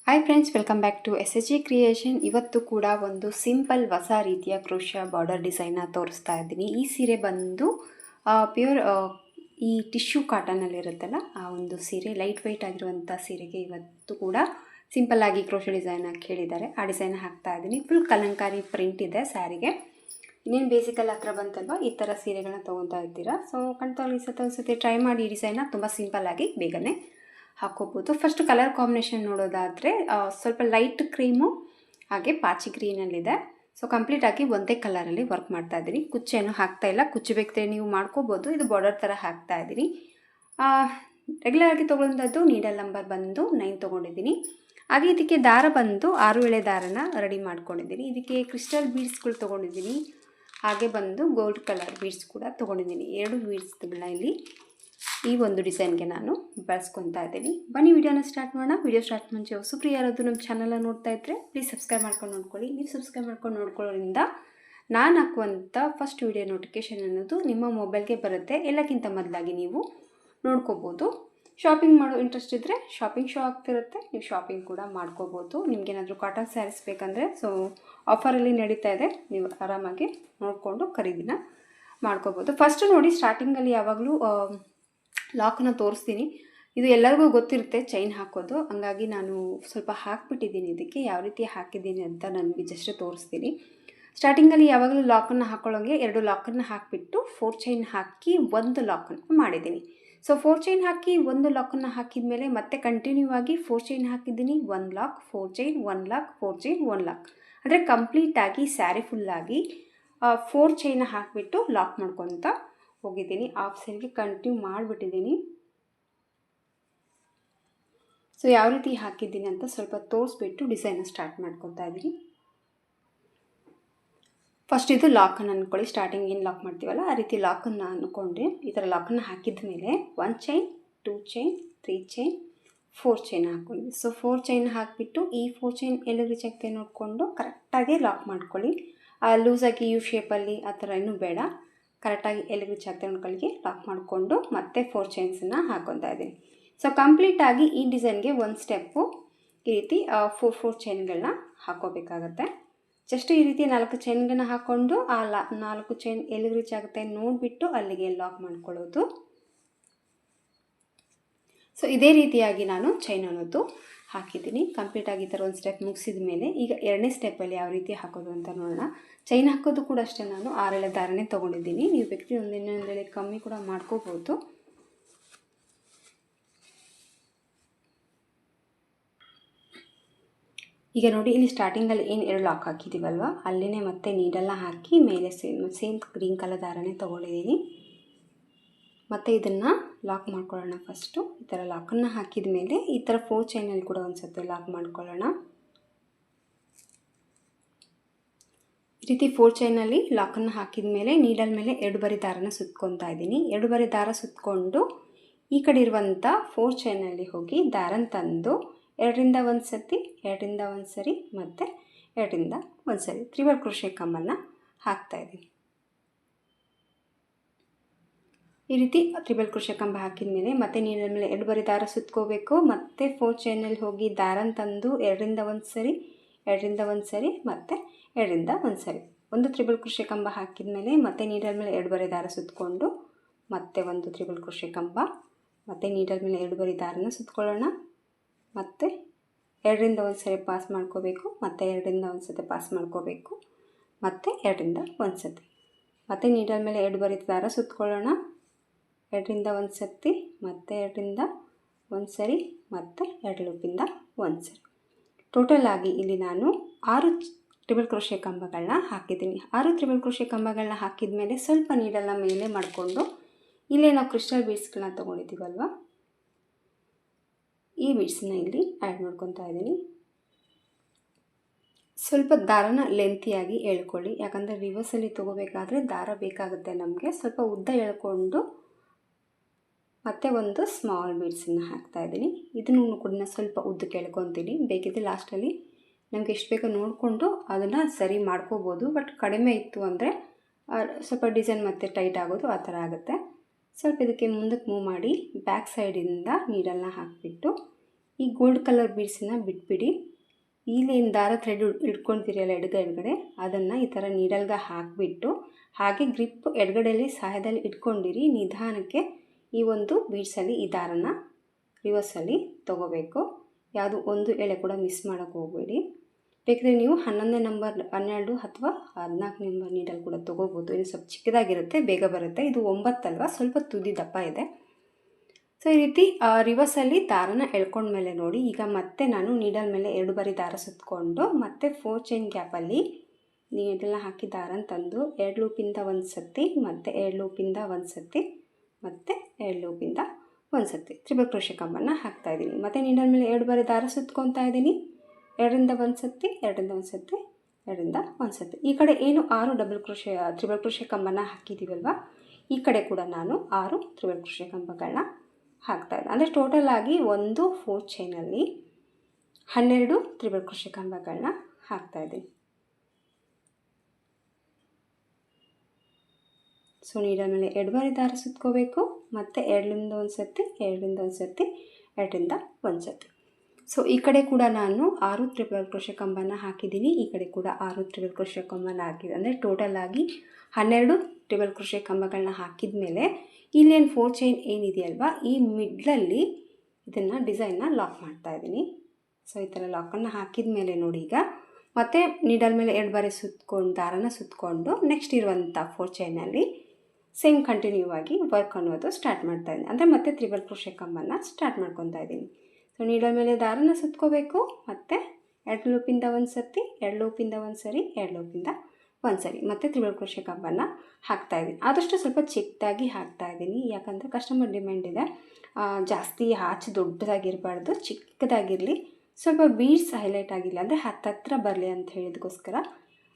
Hi friends, welcome back to SHG creation. ಇವತ್ತು ಕೂಡ ಒಂದು ಸಿಂಪಲ್ ಹೊಸ ರೀತಿಯ ಕ್ರೋಶಿಯಾ ಬಾರ್ಡರ್ ಡಿಸೈನ್ನ ತೋರಿಸ್ತಾ ಇದ್ದೀನಿ. ಈ ಸೀರೆ ಬಂದು ಪ್ಯೂರ್ ಈ ಟಿಶ್ಯೂ ಕಾಟನಲ್ಲಿರುತ್ತಲ್ಲ ಆ ಒಂದು ಸೀರೆ, ಲೈಟ್ ವೆಯ್ಟ್ ಆಗಿರುವಂಥ ಸೀರೆಗೆ ಇವತ್ತು ಕೂಡ ಸಿಂಪಲ್ಲಾಗಿ ಕ್ರೋಶಿಯಾ ಡಿಸೈನ್ ಕೇಳಿದ್ದಾರೆ. ಆ ಡಿಸೈನ್ ಹಾಕ್ತಾ ಇದ್ದೀನಿ. ಫುಲ್ ಕಲಂಕಾರಿ ಪ್ರಿಂಟ್ ಇದೆ ಸ್ಯಾರಿಗೆ. ಇನ್ನೇನು ಬೇಸಿಕಲ್ ಹತ್ರ ಬಂತಲ್ವ, ಈ ಥರ ಸೀರೆಗಳನ್ನ ತೊಗೊತಾ ಇರ್ತೀರಾ. ಸೊ ಕಣ್ತಲ್ಲಿ ಸತಿ ಟ್ರೈ ಮಾಡಿ. ಈ ಡಿಸೈನ್ನ ತುಂಬ ಸಿಂಪಲ್ಲಾಗಿ ಬೇಗನೆ ಹಾಕೋಬೋದು. ಫಸ್ಟ್ ಕಲರ್ ಕಾಂಬಿನೇಷನ್ ನೋಡೋದಾದರೆ ಸ್ವಲ್ಪ ಲೈಟ್ ಕ್ರೀಮು ಹಾಗೆ ಪಾಚಿ ಗ್ರೀನಲ್ಲಿದೆ. ಸೊ ಕಂಪ್ಲೀಟಾಗಿ ಒಂದೇ ಕಲರಲ್ಲಿ ವರ್ಕ್ ಮಾಡ್ತಾ ಇದ್ದೀನಿ. ಕುಚ್ಚೇನು ಹಾಕ್ತಾ ಇಲ್ಲ, ಕುಚ್ಚು ಬೇಕಿದ್ರೆ ನೀವು ಮಾಡ್ಕೋಬೋದು. ಇದು ಬಾರ್ಡರ್ ಥರ ಹಾಕ್ತಾ ಇದ್ದೀನಿ. ರೆಗ್ಯುಲರಾಗಿ ತೊಗೊಂಡದ್ದು ನೀಡಲ್ ನಂಬರ್ ಬಂದು 9 ತೊಗೊಂಡಿದ್ದೀನಿ. ಹಾಗೆ ಇದಕ್ಕೆ ದಾರ ಬಂದು 6 ಎಳೆ ದಾರನ ರೆಡಿ ಮಾಡ್ಕೊಂಡಿದ್ದೀನಿ. ಇದಕ್ಕೆ ಕ್ರಿಸ್ಟಲ್ ಬೀಡ್ಸ್ಗಳು ತೊಗೊಂಡಿದ್ದೀನಿ. ಹಾಗೆ ಬಂದು ಗೋಲ್ಡ್ ಕಲರ್ ಬೀಡ್ಸ್ ಕೂಡ ತೊಗೊಂಡಿದ್ದೀನಿ. 2 ಬೀಡ್ಸ್ಗಳನ್ನ ಇಲ್ಲಿ ಈ ಒಂದು ಡಿಸೈನ್ಗೆ ನಾನು ಬಳಸ್ಕೊತಾ ಇದ್ದೀನಿ. ಬನ್ನಿ ವಿಡಿಯೋನ ಸ್ಟಾರ್ಟ್ ಮಾಡೋಣ. ವಿಡಿಯೋ ಸ್ಟಾರ್ಟ್ ಮುಂಚೆ ಹೊಸಬ್ರು ಯಾರಾದರೂ ನಮ್ಮ ಚಾನಲ್ನ ನೋಡ್ತಾ ಇದ್ದರೆ ಪ್ಲೀಸ್ ಸಬ್ಸ್ಕ್ರೈಬ್ ಮಾಡ್ಕೊಂಡು ನೋಡ್ಕೊಳ್ಳಿ. ನೀವು ಸಬ್ಸ್ಕ್ರೈಬ್ ಮಾಡ್ಕೊಂಡು ನೋಡ್ಕೊಳ್ಳೋದ್ರಿಂದ ನಾನು ಹಾಕುವಂಥ ಫಸ್ಟ್ ವಿಡಿಯೋ ನೋಟಿಫಿಕೇಷನ್ ಅನ್ನೋದು ನಿಮ್ಮ ಮೊಬೈಲ್ಗೆ ಬರುತ್ತೆ. ಎಲ್ಲಕ್ಕಿಂತ ಮೊದಲಾಗಿ ನೀವು ನೋಡ್ಕೋಬೋದು. ಶಾಪಿಂಗ್ ಮಾಡೋ ಇಂಟ್ರೆಸ್ಟ್ ಇದ್ದರೆ ಶಾಪಿಂಗ್ ಶೋ ಆಗ್ತಿರುತ್ತೆ, ನೀವು ಶಾಪಿಂಗ್ ಕೂಡ ಮಾಡ್ಕೋಬೋದು. ನಿಮಗೇನಾದರೂ ಕಾಟನ್ ಸ್ಯಾರೀಸ್ ಬೇಕಂದರೆ ಸೊ ಆಫರಲ್ಲಿ ನಡೀತಾ ಇದೆ, ನೀವು ಆರಾಮಾಗಿ ನೋಡಿಕೊಂಡು ಖರೀದಿನ ಮಾಡ್ಕೋಬೋದು. ಫಸ್ಟ್ ನೋಡಿ, ಸ್ಟಾರ್ಟಿಂಗಲ್ಲಿ ಯಾವಾಗಲೂ ಲಾಕನ್ನು ತೋರಿಸ್ತೀನಿ. ಇದು ಎಲ್ಲರಿಗೂ ಗೊತ್ತಿರುತ್ತೆ ಚೈನ್ ಹಾಕೋದು, ಹಂಗಾಗಿ ನಾನು ಸ್ವಲ್ಪ ಹಾಕಿಬಿಟ್ಟಿದ್ದೀನಿ. ಇದಕ್ಕೆ ಯಾವ ರೀತಿ ಹಾಕಿದ್ದೀನಿ ಅಂತ ನನಗೆ ಜಸ್ಟ್ ತೋರಿಸ್ತೀನಿ. ಸ್ಟಾರ್ಟಿಂಗಲ್ಲಿ ಯಾವಾಗಲೂ ಲಾಕನ್ನು ಹಾಕೊಳ್ಳೋಂಗೆ 2 ಲಾಕನ್ನು ಹಾಕಿಬಿಟ್ಟು 4 ಚೈನ್ ಹಾಕಿ 1 ಲಾಕನ್ನು ಮಾಡಿದ್ದೀನಿ. ಸೊ 4 ಚೈನ್ ಹಾಕಿ 1 ಲಾಕನ್ನು ಹಾಕಿದ ಮೇಲೆ ಮತ್ತೆ ಕಂಟಿನ್ಯೂ ಆಗಿ 4 ಚೈನ್ ಹಾಕಿದ್ದೀನಿ, 1 lock, 4 chain, 1 lock, 4 chain, 1 lock. ಅಂದರೆ ಕಂಪ್ಲೀಟಾಗಿ ಸ್ಯಾರಿ ಫುಲ್ಲಾಗಿ 4 ಚೈನ ಹಾಕಿಬಿಟ್ಟು ಲಾಕ್ ಮಾಡ್ಕೊತ ಹೋಗಿದ್ದೀನಿ. ಹಾಫ್ ಸೈಡ್ಗೆ ಕಂಟಿನ್ಯೂ ಮಾಡಿಬಿಟ್ಟಿದ್ದೀನಿ. ಸೊ ಯಾವ ರೀತಿ ಹಾಕಿದ್ದೀನಿ ಅಂತ ಸ್ವಲ್ಪ ತೋರಿಸ್ಬಿಟ್ಟು ಡಿಸೈನ್ನ ಸ್ಟಾರ್ಟ್ ಮಾಡ್ಕೊತಾ ಇದ್ದೀನಿ. ಫಸ್ಟ್ ಇದು ಲಾಕನ್ನು ಅಂದ್ಕೊಳ್ಳಿ. ಸ್ಟಾರ್ಟಿಂಗ್ ಏನು ಲಾಕ್ ಮಾಡ್ತೀವಲ್ಲ ಆ ರೀತಿ ಲಾಕನ್ನು ಅಂದ್ಕೊಂಡ್ರೆ ಈ ಥರ ಲಾಕನ್ನು ಹಾಕಿದ ಮೇಲೆ 1 ಚೈನ್, 2 ಚೈನ್, 3 ಚೈನ್, 4 ಚೈನ್ ಹಾಕ್ಕೊಳ್ಳಿ. ಸೊ 4 ಚೈನ್ ಹಾಕಿಬಿಟ್ಟು ಈ 4 ಚೈನ್ ಎಲ್ಲಿ ರೀಚ್ ಆಗ್ತದೆ ನೋಡಿಕೊಂಡು ಕರೆಕ್ಟಾಗಿ ಲಾಕ್ ಮಾಡ್ಕೊಳ್ಳಿ. ಲೂಸಾಗಿ ಯು ಶೇಪಲ್ಲಿ ಆ ಥರ ಇನ್ನೂ ಬೇಡ. ಕರೆಕ್ಟಾಗಿ ಎಲ್ಲಿ ರೀಚ್ ಆಗ್ತದೆ ನೋಡ್ಕೊಳ್ಳಿಗೆ ಲಾಕ್ ಮಾಡಿಕೊಂಡು ಮತ್ತೆ 4 ಚೈನ್ಸನ್ನು ಹಾಕ್ಕೊತಾ ಇದ್ದೀನಿ. ಸೊ ಕಂಪ್ಲೀಟಾಗಿ ಈ ಡಿಸೈನ್ಗೆ ಒಂದು ಸ್ಟೆಪ್ಪು ಈ ರೀತಿ 4 ಚೈನ್ಗಳನ್ನ ಹಾಕೋಬೇಕಾಗತ್ತೆ. ಜಸ್ಟ್ ಈ ರೀತಿ 4 ಚೈನ್ಗಳನ್ನ ಹಾಕ್ಕೊಂಡು ಆ 4 ಚೈನ್ ಎಲ್ಲಿ ರೀಚ್ ಆಗುತ್ತೆ ನೋಡಿಬಿಟ್ಟು ಅಲ್ಲಿಗೆ ಲಾಕ್ ಮಾಡ್ಕೊಳ್ಳೋದು. ಸೊ ಇದೇ ರೀತಿಯಾಗಿ ನಾನು ಚೈನ್ ಅನ್ನೋದು ಹಾಕಿದ್ದೀನಿ. ಕಂಪ್ಲೀಟಾಗಿ ಈ ಥರ ಒಂದು ಸ್ಟೆಪ್ ಮುಗಿಸಿದ ಮೇಲೆ ಈಗ 2ನೇ ಸ್ಟೆಪ್ಪಲ್ಲಿ ಯಾವ ರೀತಿ ಹಾಕೋದು ಅಂತ ನೋಡೋಣ. ಚೈನ್ ಹಾಕೋದು ಕೂಡ ಅಷ್ಟೇ, ನಾನು 6 ಎಳೆ ದಾರನೇ ತೊಗೊಂಡಿದ್ದೀನಿ. ನೀವು ಬೇಕಿದ್ರೆ ಒಂದೊಂದು ಎಳೆ ಕಮ್ಮಿ ಕೂಡ ಮಾಡ್ಕೋಬೋದು. ಈಗ ನೋಡಿ, ಇಲ್ಲಿ ಸ್ಟಾರ್ಟಿಂಗಲ್ಲಿ ಏನು 2 ಲಾಕ್ ಹಾಕಿದ್ದೀವಲ್ವ, ಅಲ್ಲಿನೇ ಮತ್ತೆ ನೀಡಲ್ನ ಹಾಕಿ ಮೇಲೆ ಸೇಮ್ ಗ್ರೀನ್ ಕಲರ್ ದಾರನೇ ತೊಗೊಂಡಿದ್ದೀನಿ. ಮತ್ತು ಇದನ್ನು ಲಾಕ್ ಮಾಡ್ಕೊಳ್ಳೋಣ. ಫಸ್ಟು ಈ ಥರ ಲಾಕನ್ನು ಹಾಕಿದ ಮೇಲೆ ಈ ಥರ 4 ಚೈನಲ್ಲಿ ಕೂಡ ಒಂದು ಸತಿ ಲಾಕ್ ಮಾಡ್ಕೊಳ್ಳೋಣ. ಈ ರೀತಿ 4 ಚೈನಲ್ಲಿ ಲಾಕನ್ನು ಹಾಕಿದ ಮೇಲೆ ನೀಡಲ್ ಮೇಲೆ 2 ಬರಿ ದಾರನ ಸುತ್ಕೊತಾ ಇದ್ದೀನಿ. 2 ಬರಿ ದಾರ ಸುತ್ತಕೊಂಡು ಈ ಕಡೆ ಇರುವಂಥ 4 ಚೈನಲ್ಲಿ ಹೋಗಿ ದಾರನ ತಂದು 2ರಿಂದ 1 ಸತಿ, 2ರಿಂದ 1 ಸರಿ ಮತ್ತು 2ರಿಂದ 1 ಸರಿ ತ್ರಿಬಲ್ ಕ್ರೋಶೆ ಕಮ್ಮನ್ನು ಹಾಕ್ತಾಯಿದ್ದೀನಿ. ಈ ರೀತಿ ತ್ರಿಬಲ್ ಕ್ರೋಶೆ ಕಂಬ ಹಾಕಿದ ಮೇಲೆ ಮತ್ತೆ ನೀಡಲ್ ಮೇಲೆ 2 ಬರಿ ದಾರ ಸುತ್ಕೋಬೇಕು. ಮತ್ತು 4 ಚೈನಲ್ಲಿ ಹೋಗಿ ದಾರನ ತಂದು 2ರಿಂದ 1 ಸರಿ, 2ರಿಂದ 1 ಸರಿ ಮತ್ತು 2ರಿಂದ 1 ಸರಿ ಒಂದು ತ್ರಿಬಲ್ ಕ್ರೋಶೆ ಕಂಬ ಹಾಕಿದ ಮೇಲೆ ಮತ್ತೆ ನೀಡಲ್ ಮೇಲೆ 2 ಬರಿ ದಾರ ಸುತ್ತಕೊಂಡು ಮತ್ತೆ ಒಂದು ತ್ರಿಬಲ್ ಕ್ರೋಶೆ ಕಂಬ, ಮತ್ತು ನೀಡಲ್ ಮೇಲೆ 2 ಬರಿ ದಾರನ ಸುತ್ತಕೊಳ್ಳೋಣ. ಮತ್ತು 2ರಿಂದ 1 ಸರಿ ಪಾಸ್ ಮಾಡ್ಕೋಬೇಕು, ಮತ್ತು 2ರಿಂದ 1 ಸತಿ ಪಾಸ್ ಮಾಡ್ಕೋಬೇಕು, ಮತ್ತು 2ರಿಂದ 1 ಸತಿ ಮತ್ತು ನೀಡಲ್ ಮೇಲೆ 2 ಬರಿ ದಾರ ಸುತ್ತಕೊಳ್ಳೋಣ. 2ರಿಂದ 1 ಸತಿ ಮತ್ತು 2ರಿಂದ 1 ಸರಿ ಮತ್ತು 2 ಲೂಪಿಂದ 1 ಸರಿ. ಟೋಟಲ್ ಆಗಿ ಇಲ್ಲಿ ನಾನು 6 ಟ್ರಿಬಲ್ ಕ್ರೋಶೆ ಕಂಬಗಳನ್ನ ಹಾಕಿದ್ದೀನಿ. 6 ಟ್ರಿಬಲ್ ಕ್ರೋಶೆ ಕಂಬಗಳನ್ನ ಹಾಕಿದ ಮೇಲೆ ಸ್ವಲ್ಪ ನೀಡಲ್ನ ಮೇಲೆ ಮಾಡಿಕೊಂಡು ಇಲ್ಲೇ ನಾವು ಕ್ರಿಸ್ಟಲ್ ಬೀಡ್ಸ್ಗಳನ್ನ ತೊಗೊಂಡಿದ್ದೀವಲ್ವ, ಈ ಬೀಡ್ಸನ್ನ ಇಲ್ಲಿ ಆ್ಯಡ್ ಮಾಡ್ಕೊತಾ ಇದ್ದೀನಿ. ಸ್ವಲ್ಪ ದಾರನ ಲೆಂತಿಯಾಗಿ ಎಳ್ಕೊಳ್ಳಿ, ಯಾಕಂದರೆ ರಿವರ್ಸಲ್ಲಿ ತೊಗೋಬೇಕಾದ್ರೆ ದಾರ ಬೇಕಾಗುತ್ತೆ ನಮಗೆ. ಸ್ವಲ್ಪ ಉದ್ದ ಎಳ್ಕೊಂಡು ಮತ್ತು ಒಂದು ಸ್ಮಾಲ್ ಬೀಡ್ಸನ್ನು ಹಾಕ್ತಾಯಿದ್ದೀನಿ. ಇದನ್ನು ಕೂಡ ಸ್ವಲ್ಪ ಉದ್ದಕ್ಕೆ ಎಳ್ಕೊತೀನಿ. ಬೇಕಿದ್ರೆ ಲಾಸ್ಟಲ್ಲಿ ನಮಗೆ ಎಷ್ಟು ಬೇಕೋ ನೋಡಿಕೊಂಡು ಅದನ್ನು ಸರಿ ಮಾಡ್ಕೋಬೋದು. ಬಟ್ ಕಡಿಮೆ ಇತ್ತು ಅಂದರೆ ಸ್ವಲ್ಪ ಡಿಸೈನ್ ಮತ್ತು ಟೈಟ್ ಆಗೋದು ಆ ಥರ ಆಗುತ್ತೆ. ಸ್ವಲ್ಪ ಇದಕ್ಕೆ ಮುಂದಕ್ಕೆ ಮೂವ್ ಮಾಡಿ ಬ್ಯಾಕ್ ಸೈಡಿಂದ ನೀಡಲ್ನ ಹಾಕಿಬಿಟ್ಟು ಈ ಗೋಲ್ಡ್ ಕಲರ್ ಬೀಡ್ಸನ್ನ ಬಿಟ್ಬಿಡಿ. ಇಲ್ಲೇನು ದಾರ ಥ್ರೆಡ್ ಇಟ್ಕೊಳ್ತೀರಲ್ಲ ಎಡಗಡೆ ಅದನ್ನು ಈ ಥರ ನೀಡಲ್ಗೆ ಹಾಕಿಬಿಟ್ಟು ಹಾಗೆ ಗ್ರಿಪ್ ಎಡಗಡೆಯಲ್ಲಿ ಸಹಾಯದಲ್ಲಿ ಇಟ್ಕೊಂಡಿರಿ. ನಿಧಾನಕ್ಕೆ ಈ ಒಂದು ಬೀಡ್ಸಲ್ಲಿ ಈ ದಾರನ ರಿವರ್ಸಲ್ಲಿ ತೊಗೋಬೇಕು. ಯಾವುದು ಒಂದು ಎಳೆ ಕೂಡ ಮಿಸ್ ಮಾಡೋಕ್ಕೆ ಹೋಗಬೇಡಿ. ಬೇಕಿದ್ರೆ ನೀವು 11ನೇ ನಂಬರ್ 12 ಅಥವಾ 14 ನಂಬರ್ ನೀಡಲ್ ಕೂಡ ತೊಗೋಬೋದು. ಇದು ಸ್ವಲ್ಪ ಚಿಕ್ಕದಾಗಿರುತ್ತೆ, ಬೇಗ ಬರುತ್ತೆ. ಇದು 9 ಅಲ್ವಾ, ಸ್ವಲ್ಪ ತುದಿ ದಪ್ಪ ಇದೆ. ಸೊ ಈ ರೀತಿ ರಿವರ್ಸಲ್ಲಿ ದಾರನ ಎಳ್ಕೊಂಡ್ಮೇಲೆ ನೋಡಿ, ಈಗ ಮತ್ತೆ ನಾನು ನೀಡಲ್ ಮೇಲೆ 2 ಬಾರಿ ದಾರ ಸುತ್ತಕೊಂಡು ಮತ್ತೆ 4 ಚೈನ್ ಗ್ಯಾಪಲ್ಲಿ ನೀಡಲ್ನ ಹಾಕಿ ದಾರನ ತಂದು 2 ಲೂಪಿಂದ ಒಂದು ಸತಿ, ಮತ್ತು 2 ಲೂಪಿಂದ ಒಂದು ಸತಿ, ಮತ್ತು 2 ಲೂಪಿಂದ ಒಂದು ಸತಿ ತ್ರಿಬಲ್ ಕ್ರೋಶೆ ಕಂಬನ ಹಾಕ್ತಾಯಿದ್ದೀನಿ. ಮತ್ತು ನೀಡಲ್ ಮೇಲೆ 2 ಬಾರಿ ದಾರ ಸುತ್ಕೊತಾ ಇದ್ದೀನಿ. 2ರಿಂದ ಒಂದು ಸತಿ, 2ರಿಂದ ಒಂದು ಸತಿ, 2ರಿಂದ ಒಂದು ಸತಿ. ಈ ಕಡೆ ಏನು 6 ತ್ರಿಬಲ್ ಕ್ರೋಶೆ ಕಂಬನ ಹಾಕಿದ್ದೀವಲ್ವ, ಈ ಕಡೆ ಕೂಡ ನಾನು 6 ತ್ರಿಬಲ್ ಕ್ರೋಶೆ ಕಂಬಗಳನ್ನ ಹಾಕ್ತಾಯಿದ್ದೆ. ಅಂದರೆ ಟೋಟಲ್ ಆಗಿ ಒಂದು 4 ಚೈನಲ್ಲಿ 12 ತ್ರಿಬಲ್ ಕ್ರೋಶೆ ಕಂಬಗಳನ್ನ ಹಾಕ್ತಾಯಿದ್ದೀನಿ. ಸೊ ನೀಡಲ್ ಮೇಲೆ 2 ಬಾರಿ ದಾರ ಸುತ್ಕೋಬೇಕು, ಮತ್ತು 2ರಿಂದ ಒಂದು ಸತಿ, 2ರಿಂದ ಒಂದು ಸತಿ, 2ರಿಂದ ಒಂದು ಸತಿ. ಸೊ ಈ ಕಡೆ ಕೂಡ ನಾನು 6 ತ್ರಿಬಲ್ ಕ್ರೋಶೆ ಕಂಬನ ಹಾಕಿದ್ದೀನಿ, ಈ ಕಡೆ ಕೂಡ 6 ತ್ರಿಬಲ್ ಕ್ರೋಶೆ ಕಂಬನ ಹಾಕಿದ್ದೀನಿ. ಅಂದರೆ ಟೋಟಲ್ ಆಗಿ 12 ತ್ರಿಬಲ್ ಕ್ರೋಶೆ ಕಂಬಗಳನ್ನ ಹಾಕಿದ ಮೇಲೆ ಇಲ್ಲೇನು 4 ಚೈನ್ ಏನಿದೆಯಲ್ವಾ, ಈ ಮಿಡ್ಲಲ್ಲಿ ಇದನ್ನು ಡಿಸೈನ್ನ ಲಾಕ್ ಮಾಡ್ತಾಯಿದ್ದೀನಿ. ಸೊ ಈ ಥರ ಲಾಕನ್ನು ಹಾಕಿದ ಮೇಲೆ ನೋಡಿ, ಈಗ ಮತ್ತೆ ನೀಡಲ್ ಮೇಲೆ 2 ಬಾರಿ ಸುತ್ಕೊಂಡು ದಾರನ ಸುತ್ತಕೊಂಡು ನೆಕ್ಸ್ಟ್ ಇರುವಂಥ 4 ಚೈನಲ್ಲಿ ಸೇಮ್ ಕಂಟಿನ್ಯೂ ಆಗಿ ವರ್ಕ್ ಅನ್ನೋದು ಸ್ಟಾರ್ಟ್ ಮಾಡ್ತಾಯಿದ್ದೀನಿ. ಅಂದರೆ ಮತ್ತೆ ತ್ರಿಬಲ್ ಕ್ರೋಶೆ ಕಂಬನ ಸ್ಟಾರ್ಟ್ ಮಾಡ್ಕೊತಾ ಇದ್ದೀನಿ. ಸೊ ನೀಡಲ್ ಮೇಲೆ ದಾರನ ಸುತ್ಕೋಬೇಕು, ಮತ್ತು 2 ಲೂಪಿಂದ ಒಂದು ಸತಿ, 2 ಲೂಪಿಂದ ಒಂದು ಸರಿ, 2 ಲೂಪಿಂದ ಒಂದು ಸರಿ, ಮತ್ತು ತ್ರಿಬಲ್ ಕ್ರೋಶೆ ಕಂಬನ ಹಾಕ್ತಾಯಿದ್ದೀನಿ. ಆದಷ್ಟು ಸ್ವಲ್ಪ ಚಿಕ್ಕದಾಗಿ ಹಾಕ್ತಾಯಿದ್ದೀನಿ, ಯಾಕಂದರೆ ಕಸ್ಟಮರ್ ಡಿಮ್ಯಾಂಡ್ ಇದೆ. ಜಾಸ್ತಿ ಆಚೆ ದೊಡ್ಡದಾಗಿರಬಾರ್ದು, ಚಿಕ್ಕದಾಗಿರಲಿ, ಸ್ವಲ್ಪ ಬೀಡ್ಸ್ ಹೈಲೈಟ್ ಆಗಿಲ್ಲ, ಅಂದರೆ ಹತ್ತಿರ ಬರಲಿ ಅಂತ ಹೇಳಿದಕ್ಕೋಸ್ಕರ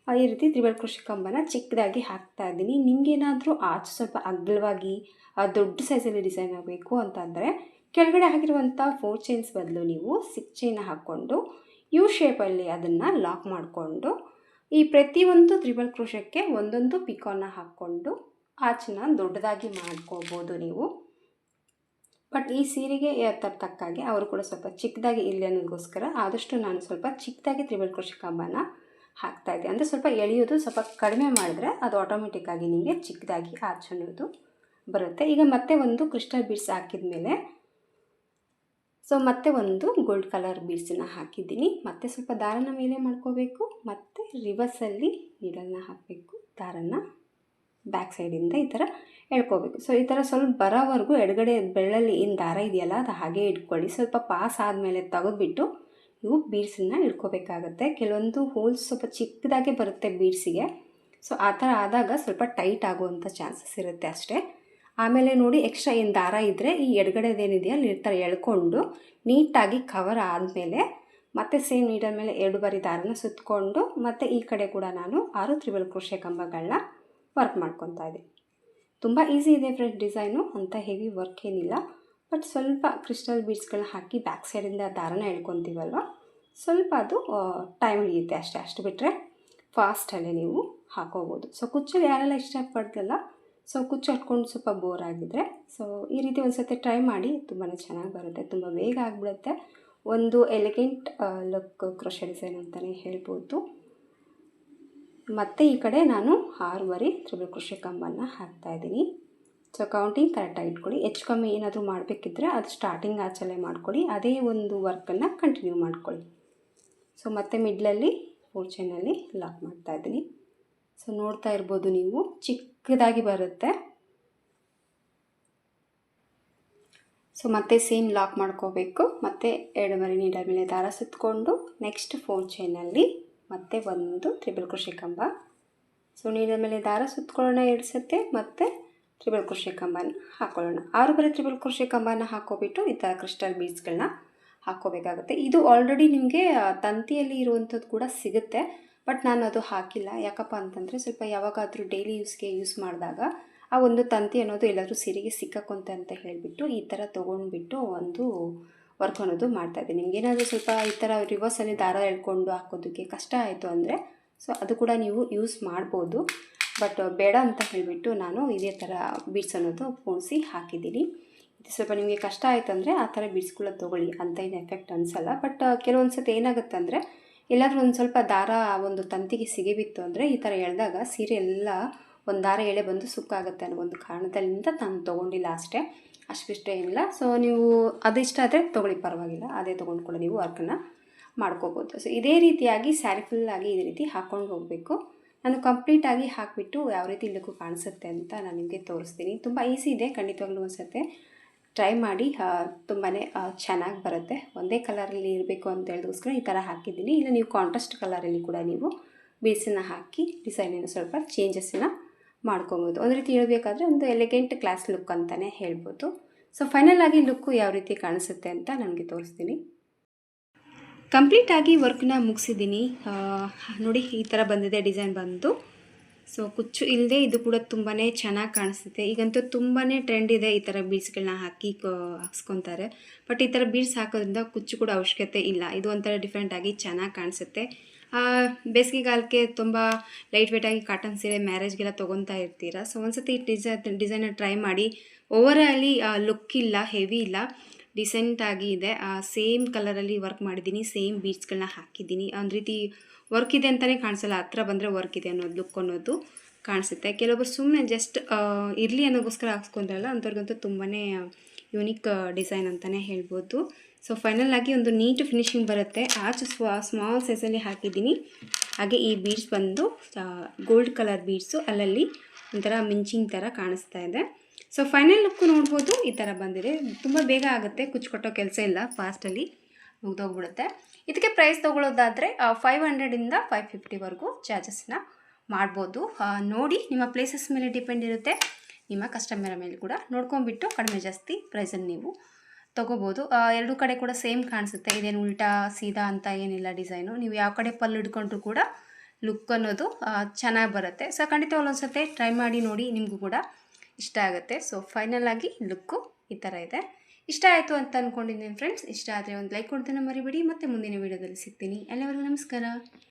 ಈ ರೀತಿ ತ್ರಿಬಲ್ ಕ್ರೋಶೆ ಕಂಬನ ಚಿಕ್ಕದಾಗಿ ಹಾಕ್ತಾಯಿದ್ದೀನಿ. ನಿಮಗೇನಾದರೂ ಆಚೆ ಸ್ವಲ್ಪ ಅಗಲವಾಗಿ ದೊಡ್ಡ ಸೈಜಲ್ಲಿ ಡಿಸೈನ್ ಆಗಬೇಕು ಅಂತಂದರೆ ಕೆಳಗಡೆ ಹಾಕಿರುವಂಥ 4 ಚೈನ್ಸ್ ಬದಲು ನೀವು 6 ಚೈನ್ ಹಾಕ್ಕೊಂಡು ಯು ಶೇಪಲ್ಲಿ ಅದನ್ನು ಲಾಕ್ ಮಾಡಿಕೊಂಡು ಈ ಪ್ರತಿಯೊಂದು ತ್ರಿಬಲ್ ಕ್ರೋಶಕ್ಕೆ ಒಂದೊಂದು ಪಿಕಾನ್ನ ಹಾಕ್ಕೊಂಡು ಆಚೆನ ದೊಡ್ಡದಾಗಿ ಮಾಡ್ಕೋಬೋದು ನೀವು. ಬಟ್ ಈ ಸೀರೆಗೆ ತಕ್ಕಾಗೆ ಅವರು ಕೂಡ ಸ್ವಲ್ಪ ಚಿಕ್ಕದಾಗಿ ಇರಲಿ ಅನ್ನೋದಕ್ಕೋಸ್ಕರ ಆದಷ್ಟು ನಾನು ಸ್ವಲ್ಪ ಚಿಕ್ಕದಾಗಿ ತ್ರಿಬಲ್ ಕ್ರೋಶೆ ಕಂಬನ ಹಾಕ್ತಾಯಿದ್ದೆ. ಅಂದರೆ ಸ್ವಲ್ಪ ಎಳೆಯೋದು ಸ್ವಲ್ಪ ಕಡಿಮೆ ಮಾಡಿದ್ರೆ ಅದು ಆಟೋಮೆಟಿಕ್ಕಾಗಿ ನಿಮಗೆ ಚಿಕ್ಕದಾಗಿ ಆಚೆ ಅನ್ನೋದು ಬರುತ್ತೆ. ಈಗ ಮತ್ತೆ ಒಂದು ಕ್ರಿಸ್ಟಲ್ ಬೀಡ್ಸ್ ಹಾಕಿದ ಮೇಲೆ ಸೊ ಮತ್ತೆ ಒಂದು ಗೋಲ್ಡ್ ಕಲರ್ ಬೀಡ್ಸನ್ನ ಹಾಕಿದ್ದೀನಿ. ಮತ್ತೆ ಸ್ವಲ್ಪ ದಾರನ ಮೇಲೆ ಮಾಡ್ಕೋಬೇಕು, ಮತ್ತು ರಿವರ್ಸಲ್ಲಿ ನೀಡಲ್ನ ಹಾಕಬೇಕು, ದಾರನ ಬ್ಯಾಕ್ ಸೈಡಿಂದ ಈ ಥರ ಎಳ್ಕೋಬೇಕು. ಸೊ ಈ ಥರ ಸ್ವಲ್ಪ ಬರೋವರೆಗೂ ಎಡಗಡೆ ಬೆಳ್ಳಲ್ಲಿ ಏನು ದಾರ ಇದೆಯಲ್ಲ ಅದು ಹಾಗೆ ಇಟ್ಕೊಳ್ಳಿ. ಸ್ವಲ್ಪ ಪಾಸ್ ಆದಮೇಲೆ ತೆಗೆದುಬಿಟ್ಟು ನೀವು ಬೀಡ್ಸನ್ನ ಇಟ್ಕೋಬೇಕಾಗತ್ತೆ. ಕೆಲವೊಂದು ಹೋಲ್ಸ್ ಸ್ವಲ್ಪ ಚಿಕ್ಕದಾಗೆ ಬರುತ್ತೆ ಬೀಡ್ಸಿಗೆ. ಸೊ ಆ ಥರ ಆದಾಗ ಸ್ವಲ್ಪ ಟೈಟ್ ಆಗುವಂಥ ಚಾನ್ಸಸ್ ಇರುತ್ತೆ ಅಷ್ಟೇ. ಆಮೇಲೆ ನೋಡಿ, ಎಕ್ಸ್ಟ್ರಾ ಏನು ದಾರ ಇದ್ದರೆ ಈ ಎಡಗಡೆದೇನಿದೆಯಾ ಅಲ್ಲಿ ಈ ಥರ ಎಳ್ಕೊಂಡು ನೀಟಾಗಿ ಕವರ್ ಆದಮೇಲೆ ಮತ್ತೆ ಸೇಮ್ ನೀಡಲ್ ಮೇಲೆ 2 ಬಾರಿ ದಾರನ ಸುತ್ತಕೊಂಡು ಮತ್ತು ಈ ಕಡೆ ಕೂಡ ನಾನು 6 ತ್ರಿಬಲ್ ಕ್ರೋಶೆ ಕಂಬಗಳನ್ನ ವರ್ಕ್ ಮಾಡ್ಕೊತಾ ಇದ್ದೀನಿ. ತುಂಬ ಈಸಿ ಇದೆ ಫ್ರೆಂಡ್ಸ್, ಡಿಸೈನು ಅಂತ ಹೆವಿ ವರ್ಕ್ ಏನಿಲ್ಲ. ಬಟ್ ಸ್ವಲ್ಪ ಕ್ರಿಸ್ಟಲ್ ಬೀಡ್ಸ್ಗಳನ್ನ ಹಾಕಿ ಬ್ಯಾಕ್ ಸೈಡಿಂದ ದಾರನ ಎಳ್ಕೊತೀವಲ್ವ, ಸ್ವಲ್ಪ ಅದು ಟೈಮ್ ಹಿಡಿಯುತ್ತೆ ಅಷ್ಟೇ. ಅಷ್ಟು ಬಿಟ್ಟರೆ ಫಾಸ್ಟಲ್ಲೇ ನೀವು ಹಾಕೋಬೋದು. ಸೊ ಕುಚ್ಚಲ್ಲಿ ಯಾರೆಲ್ಲ ಇಷ್ಟಪಡ್ತಲ್ಲ, ಸೊ ಕುಚ್ಚು ಹಟ್ಕೊಂಡು ಸ್ವಲ್ಪ ಬೋರ್ ಆಗಿದ್ರೆ ಸೊ ಈ ರೀತಿ ಒಂದು ಸತಿ ಟ್ರೈ ಮಾಡಿ, ತುಂಬಾ ಚೆನ್ನಾಗಿ ಬರುತ್ತೆ, ತುಂಬ ಬೇಗ ಆಗಿಬಿಡುತ್ತೆ. ಒಂದು ಎಲಿಗೆಂಟ್ ಲುಕ್ ಕ್ರೋಶೆ ಡಿಸೈನ್ ಅಂತಲೇ ಹೇಳ್ಬೋದು. ಮತ್ತು ಈ ಕಡೆ ನಾನು 6 ಬಾರಿ ತ್ರಿಬಲ್ ಕ್ರೋಶೆ ಕಂಬನ ಹಾಕ್ತಾಯಿದ್ದೀನಿ. ಸೊ ಕೌಂಟಿಂಗ್ ಕರೆಕ್ಟಾಗಿ ಇಟ್ಕೊಳ್ಳಿ. ಹೆಚ್ಚು ಕಮ್ಮಿ ಏನಾದರೂ ಮಾಡಬೇಕಿದ್ರೆ ಅದು ಸ್ಟಾರ್ಟಿಂಗ್ ಆಚಲ್ಲೇ ಮಾಡ್ಕೊಳ್ಳಿ, ಅದೇ ಒಂದು ವರ್ಕನ್ನು ಕಂಟಿನ್ಯೂ ಮಾಡ್ಕೊಳ್ಳಿ. ಸೊ ಮತ್ತೆ ಮಿಡ್ಲಲ್ಲಿ 4 ಚೈನಲ್ಲಿ ಲಾಕ್ ಮಾಡ್ತಾಯಿದ್ದೀನಿ. ಸೊ ನೋಡ್ತಾ ಇರ್ಬೋದು ನೀವು, ಚಿಕ್ಕದಾಗಿ ಬರುತ್ತೆ. ಸೊ ಮತ್ತೆ ಸೇಮ್ ಲಾಕ್ ಮಾಡ್ಕೋಬೇಕು, ಮತ್ತು 2 ಬಾರಿ ನೀಡಲ್ ಮೇಲೆ ದಾರ ಸುತ್ತಕೊಂಡು ನೆಕ್ಸ್ಟ್ 4 ಚೈನಲ್ಲಿ ಮತ್ತೆ ಒಂದು ತ್ರಿಬಲ್ ಕ್ರೋಶೆ ಕಂಬ. ಸೊ ನೀಡಲ್ ಮೇಲೆ ದಾರ ಸುತ್ತಕೊಳ್ಳೋಣ 2 ಸತಿ, ಮತ್ತು ತ್ರಿಬಲ್ ಕ್ರೋಶೆ ಕಂಬನ ಹಾಕ್ಕೊಳ್ಳೋಣ. 6 ಬಾರಿ ತ್ರಿಬಲ್ ಕ್ರೋಶೆ ಕಂಬನ ಹಾಕೋಬಿಟ್ಟು ಈ ಥರ ಕ್ರಿಸ್ಟಲ್ ಬೀಡ್ಸ್ಗಳನ್ನ ಹಾಕ್ಕೋಬೇಕಾಗುತ್ತೆ. ಇದು ಆಲ್ರೆಡಿ ನಿಮಗೆ ತಂತಿಯಲ್ಲಿ ಇರುವಂಥದ್ದು ಕೂಡ ಸಿಗುತ್ತೆ, ಬಟ್ ನಾನು ಅದು ಹಾಕಿಲ್ಲ. ಯಾಕಪ್ಪ ಅಂತಂದರೆ ಸ್ವಲ್ಪ ಯಾವಾಗಾದರೂ ಡೈಲಿ ಯೂಸ್ ಮಾಡಿದಾಗ ಆ ಒಂದು ತಂತಿ ಅನ್ನೋದು ಎಲ್ಲಾದರೂ ಸೀರೆಗೆ ಸಿಕ್ಕಾಕೊಂತೆ ಅಂತ ಹೇಳಿಬಿಟ್ಟು ಈ ಥರ ತೊಗೊಂಡ್ಬಿಟ್ಟು ಒಂದು ವರ್ಕ್ ಅನ್ನೋದು ಮಾಡ್ತಾಯಿದ್ದೀನಿ. ನಿಮಗೇನಾದರೂ ಸ್ವಲ್ಪ ಈ ಥರ ರಿವರ್ಸಲ್ಲಿ ದಾರ ಎಳ್ಕೊಂಡು ಹಾಕೋದಕ್ಕೆ ಕಷ್ಟ ಆಯಿತು ಅಂದರೆ ಸೊ ಅದು ಕೂಡ ನೀವು ಯೂಸ್ ಮಾಡ್ಬೋದು. ಬಟ್ ಬೇಡ ಅಂತ ಹೇಳಿಬಿಟ್ಟು ನಾನು ಇದೇ ಥರ ಬೀಡ್ಸ್ ಅನ್ನೋದು ಪೋಣಿಸಿ ಹಾಕಿದ್ದೀನಿ. ಇದು ಸ್ವಲ್ಪ ನಿಮಗೆ ಕಷ್ಟ ಆಯ್ತಂದರೆ ಆ ಥರ ಬೀಡ್ಸ್ಗಳನ್ನ ತೊಗೊಳ್ಳಿ, ಅಂತ ಏನು ಎಫೆಕ್ಟ್ ಅನಿಸಲ್ಲ. ಬಟ್ ಕೆಲವೊಂದು ಸತಿ ಏನಾಗುತ್ತೆ ಅಂದರೆ ಎಲ್ಲಾದರೂ ಒಂದು ಸ್ವಲ್ಪ ದಾರ ಒಂದು ತಂತಿಗೆ ಸಿಗಿಬಿತ್ತು ಅಂದರೆ ಈ ಥರ ಎಳೆದಾಗ ಸೀರೆ ಎಲ್ಲ ಒಂದು ದಾರ ಎಳೆ ಬಂದು ಸುಕ್ಕಾಗುತ್ತೆ ಅನ್ನೋ ಒಂದು ಕಾರಣದಲ್ಲಿಂದ ನಾನು ತೊಗೊಂಡಿಲ್ಲ ಅಷ್ಟೇ, ಅಷ್ಟಿಷ್ಟೇ ಏನಿಲ್ಲ. ಸೊ ನೀವು ಅದು ಇಷ್ಟ ಆದರೆ ತೊಗೊಳ್ಳಿ, ಪರವಾಗಿಲ್ಲ, ಅದೇ ತೊಗೊಂಡು ಕೂಡ ನೀವು ವರ್ಕನ್ನು ಮಾಡ್ಕೋಬೋದು. ಸೊ ಇದೇ ರೀತಿಯಾಗಿ ಸ್ಯಾರಿ ಫುಲ್ಲಾಗಿ ಇದೇ ರೀತಿ ಹಾಕ್ಕೊಂಡು ಹೋಗಬೇಕು. ನಾನು ಕಂಪ್ಲೀಟಾಗಿ ಹಾಕಿಬಿಟ್ಟು ಯಾವ ರೀತಿ ಲುಕ್ಕು ಕಾಣಿಸುತ್ತೆ ಅಂತ ನಾನು ನಿಮಗೆ ತೋರಿಸ್ತೀನಿ. ತುಂಬ ಈಸಿ ಇದೆ, ಖಂಡಿತವಾಗ್ಲೂ ಒಂದು ಸತಿ ಟ್ರೈ ಮಾಡಿ, ತುಂಬಾ ಚೆನ್ನಾಗಿ ಬರುತ್ತೆ. ಒಂದೇ ಕಲರಲ್ಲಿ ಇರಬೇಕು ಅಂತ ಹೇಳಿದೋಸ್ಕರ ಈ ಥರ ಹಾಕಿದ್ದೀನಿ. ಇಲ್ಲ ನೀವು ಕಾಂಟ್ರಾಸ್ಟ್ ಕಲರಲ್ಲಿ ಕೂಡ ನೀವು ಬೀಡ್ಸನ್ನು ಹಾಕಿ ಡಿಸೈನನ್ನು ಸ್ವಲ್ಪ ಚೇಂಜಸ್ಸನ್ನು ಮಾಡ್ಕೊಬೋದು. ಒಂದು ರೀತಿ ಹೇಳಬೇಕಾದ್ರೆ ಒಂದು ಎಲಿಗೆಂಟ್ ಕ್ಲಾಸ್ ಲುಕ್ ಅಂತಲೇ ಹೇಳ್ಬೋದು. ಸೊ ಫೈನಲ್ ಆಗಿ ಲುಕ್ಕು ಯಾವ ರೀತಿ ಕಾಣಿಸುತ್ತೆ ಅಂತ ನನಗೆ ತೋರಿಸ್ತೀನಿ. ಕಂಪ್ಲೀಟಾಗಿ ವರ್ಕ್ನ ಮುಗಿಸಿದ್ದೀನಿ. ನೋಡಿ ಈ ಥರ ಬಂದಿದೆ ಡಿಸೈನ್ ಬಂದು. ಸೊ ಕುಚ್ಚು ಇಲ್ಲದೆ ಇದು ಕೂಡ ತುಂಬಾ ಚೆನ್ನಾಗಿ ಕಾಣಿಸುತ್ತೆ. ಈಗಂತೂ ತುಂಬಾ ಟ್ರೆಂಡ್ ಇದೆ, ಈ ಥರ ಬೀಡ್ಸ್ಗಳನ್ನ ಹಾಕಿ ಹಾಕ್ಸ್ಕೊತಾರೆ. ಬಟ್ ಈ ಥರ ಬೀಡ್ಸ್ ಹಾಕೋದ್ರಿಂದ ಕುಚ್ಚು ಕೂಡ ಅವಶ್ಯಕತೆ ಇಲ್ಲ. ಇದು ಒಂಥರ ಡಿಫ್ರೆಂಟಾಗಿ ಚೆನ್ನಾಗಿ ಕಾಣಿಸುತ್ತೆ. ಬೇಸಿಗೆಗಾಲಕ್ಕೆ ತುಂಬ ಲೈಟ್ ವೇಟಾಗಿ ಕಾಟನ್ ಸೀರೆ ಮ್ಯಾರೇಜ್ಗೆಲ್ಲ ತೊಗೊತಾ ಇರ್ತೀರ. ಸೊ ಒಂದ್ಸತಿ ಈ ಡಿಸೈನ ಟ್ರೈ ಮಾಡಿ. ಓವರಾಲಿ ಲುಕ್ ಇಲ್ಲ, ಹೆವಿ ಇಲ್ಲ, ಡಿಸೆಂಟಾಗಿ ಇದೆ. ಸೇಮ್ ಕಲರಲ್ಲಿ ವರ್ಕ್ ಮಾಡಿದ್ದೀನಿ, ಸೇಮ್ ಬೀಡ್ಸ್ಗಳನ್ನ ಹಾಕಿದ್ದೀನಿ. ಒಂದು ರೀತಿ ವರ್ಕ್ ಇದೆ ಅಂತಲೇ ಕಾಣಿಸಲ್ಲ, ಹತ್ರ ಬಂದರೆ ವರ್ಕ್ ಇದೆ ಅನ್ನೋದು ಲುಕ್ ಅನ್ನೋದು ಕಾಣಿಸುತ್ತೆ. ಕೆಲವೊಬ್ಬರು ಸುಮ್ಮನೆ ಜಸ್ಟ್ ಇರಲಿ ಅನ್ನೋಗೋಸ್ಕರ ಹಾಕ್ಸ್ಕೊಂಡ್ರಲ್ಲ, ಅಂಥವ್ರಿಗಂತೂ ತುಂಬಾ ಯೂನಿಕ್ ಡಿಸೈನ್ ಅಂತಲೇ ಹೇಳ್ಬೋದು. ಸೊ ಫೈನಲ್ ಆಗಿ ಒಂದು ನೀಟ್ ಫಿನಿಶಿಂಗ್ ಬರುತ್ತೆ. ಆಚೆ ಸ್ಮಾಲ್ ಸೈಜಲ್ಲಿ ಹಾಕಿದ್ದೀನಿ. ಹಾಗೆ ಈ ಬೀಡ್ಸ್ ಬಂದು ಗೋಲ್ಡ್ ಕಲರ್ ಬೀಡ್ಸು, ಅಲ್ಲಲ್ಲಿ ಒಂಥರ ಮಿಂಚಿಂಗ್ ಥರ ಕಾಣಿಸ್ತಾ ಇದೆ. ಸೊ ಫೈನಲ್ ಲುಕ್ಕು ನೋಡ್ಬೋದು, ಈ ಥರ ಬಂದಿದೆ. ತುಂಬ ಬೇಗ ಆಗುತ್ತೆ, ಕುಚ್ಕೊಟ್ಟೋ ಕೆಲಸ ಇಲ್ಲ, ಫಾಸ್ಟಲ್ಲಿ ಮುಗ್ದೋಗ್ಬಿಡುತ್ತೆ. ಇದಕ್ಕೆ ಪ್ರೈಸ್ ತೊಗೊಳ್ಳೋದಾದರೆ 500ಇಂದ 550ವರೆಗೂ ಚಾರ್ಜಸ್ನ ಮಾಡ್ಬೋದು. ನೋಡಿ, ನಿಮ್ಮ ಪ್ಲೇಸಸ್ ಮೇಲೆ ಡಿಪೆಂಡ್ ಇರುತ್ತೆ, ನಿಮ್ಮ ಕಸ್ಟಮರ್ ಮೇಲೆ ಕೂಡ ನೋಡ್ಕೊಂಬಿಟ್ಟು ಕಡಿಮೆ ಜಾಸ್ತಿ ಪ್ರೈಸನ್ನು ನೀವು ತೊಗೋಬೋದು. ಎರಡೂ ಕಡೆ ಕೂಡ ಸೇಮ್ ಕಾಣಿಸುತ್ತೆ, ಇದೇನು ಉಲ್ಟಾ ಸೀದಾ ಅಂತ ಏನಿಲ್ಲ ಡಿಸೈನು. ನೀವು ಯಾವ ಕಡೆ ಪಲ್ಲು ಹಿಡ್ಕೊಂಡ್ರೂ ಕೂಡ ಲುಕ್ ಅನ್ನೋದು ಚೆನ್ನಾಗಿ ಬರುತ್ತೆ. ಸೊ ಖಂಡಿತವಾಗ್ಲೂ ಒಂದು ಸತಿ ಟ್ರೈ ಮಾಡಿ ನೋಡಿ, ನಿಮಗೂ ಕೂಡ ಇಷ್ಟ ಆಗುತ್ತೆ. ಸೊ ಫೈನಲ್ ಆಗಿ ಲುಕ್ಕು ಈ ಥರ ಇದೆ. ಇಷ್ಟ ಆಯಿತು ಅಂತ ಅಂದ್ಕೊಂಡಿದ್ದೀನಿ ಫ್ರೆಂಡ್ಸ್. ಇಷ್ಟ ಆದರೆ ಒಂದು ಲೈಕ್ ಕೊಡ್ತಾನೆ ಮರಿಬೇಡಿ. ಮತ್ತೆ ಮುಂದಿನ ವೀಡಿಯೋದಲ್ಲಿ ಸಿಗ್ತೀನಿ. ಅಲ್ಲಿವರೆಗೂ ನಮಸ್ಕಾರ.